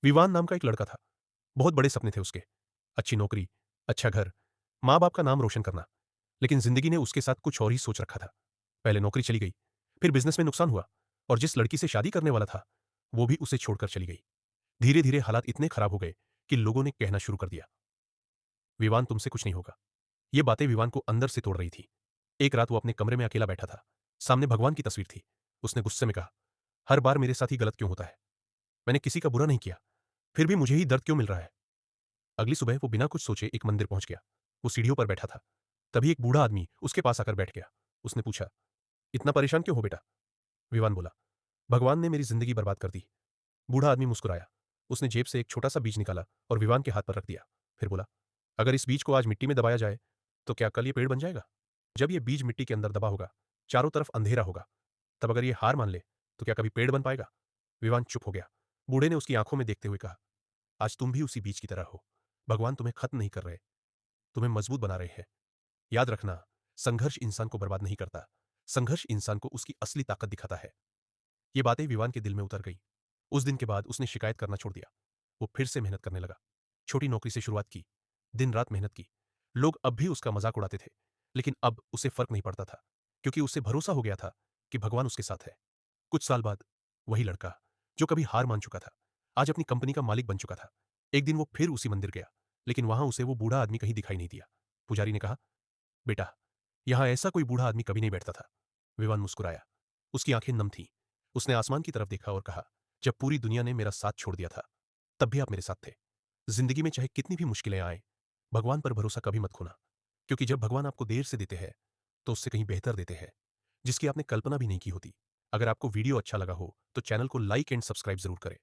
विवान नाम का एक लड़का था। बहुत बड़े सपने थे उसके। अच्छी नौकरी, अच्छा घर, माँ-बाप का नाम रोशन करना। लेकिन ज़िंदगी ने उसके साथ कुछ और ही सोच रखा था। पहले नौकरी चली गई, फिर बिज़नेस में नुकसान हुआ और जिस लड़की से शादी करने वाला था, वो भी उसे छोड़कर चली गई। धीरे-धीरे हालात इतने खराब हो गए कि लोगों ने कहना शुरू कर दिया, "विवान तुमसे कुछ नहीं होगा।" ये बातें विवान को अंदर से तोड़ रही थी। एक रात वो अपने कमरे में अकेला बैठा था। सामने भगवान की तस्वीर थी। उसने गुस्से में कहा, "हर बार मेरे साथ ही गलत क्यों होता है? मैंने किसी का बुरा नहीं किया, फिर भी मुझे ही दर्द क्यों मिल रहा है?" अगली सुबह वो बिना कुछ सोचे एक मंदिर पहुंच गया। वो सीढ़ियों पर बैठा था। तभी एक बूढ़ा आदमी उसके पास आकर बैठ गया। उसने पूछा, "इतना परेशान क्यों हो बेटा?" विवान बोला, "भगवान ने मेरी जिंदगी बर्बाद कर दी।" बूढ़ा आदमी मुस्कुराया। उसने जेब से एक छोटा सा बीज निकाला और विवान के हाथ पर रख दिया। फिर बोला, "अगर इस बीज को आज मिट्टी में दबाया जाए, तो क्या कल ये पेड़ बन जाएगा? जब ये बीज मिट्टी के अंदर दबा होगा, चारों तरफ अंधेरा होगा, तब अगर ये हार मान ले, तो क्या कभी पेड़ बन पाएगा?" विवान चुप हो गया। बूढ़े ने उसकी आंखों में देखते हुए कहा, "आज तुम भी उसी बीज की तरह हो। भगवान तुम्हें खत्म नहीं कर रहे, तुम्हें मजबूत बना रहे हैं। याद रखना, संघर्ष इंसान को बर्बाद नहीं करता, संघर्ष इंसान को उसकी असली ताकत दिखाता है।" ये बातें विवान के दिल में उतर गई। उस दिन के बाद उसने शिकायत करना छोड़ दिया। वो फिर से मेहनत करने लगा। छोटी नौकरी से शुरुआत की, दिन रात मेहनत की। लोग अब भी उसका मजाक उड़ाते थे, लेकिन अब उसे फर्क नहीं पड़ता था, क्योंकि उसे भरोसा हो गया था कि भगवान उसके साथ है। कुछ साल बाद वही लड़का, जो कभी हार मान चुका था, आज अपनी कंपनी का मालिक बन चुका था। एक दिन वो फिर उसी मंदिर गया, लेकिन वहां उसे वो बूढ़ा आदमी कहीं दिखाई नहीं दिया। पुजारी ने कहा, "बेटा, यहां ऐसा कोई बूढ़ा आदमी कभी नहीं बैठता था।" विवान मुस्कुराया। उसकी आंखें नम थीं। उसने आसमान की तरफ देखा और कहा, "जब पूरी दुनिया ने मेरा साथ छोड़ दिया था, तब भी आप मेरे साथ थे। जिंदगी में चाहे कितनी भी मुश्किलें आए, भगवान पर भरोसा कभी मत खोना, क्योंकि जब भगवान आपको देर से देते हैं, तो उससे कहीं बेहतर देते हैं, जिसकी आपने कल्पना भी नहीं की होती।" अगर आपको वीडियो अच्छा लगा हो, तो चैनल को लाइक एंड सब्सक्राइब जरूर करें।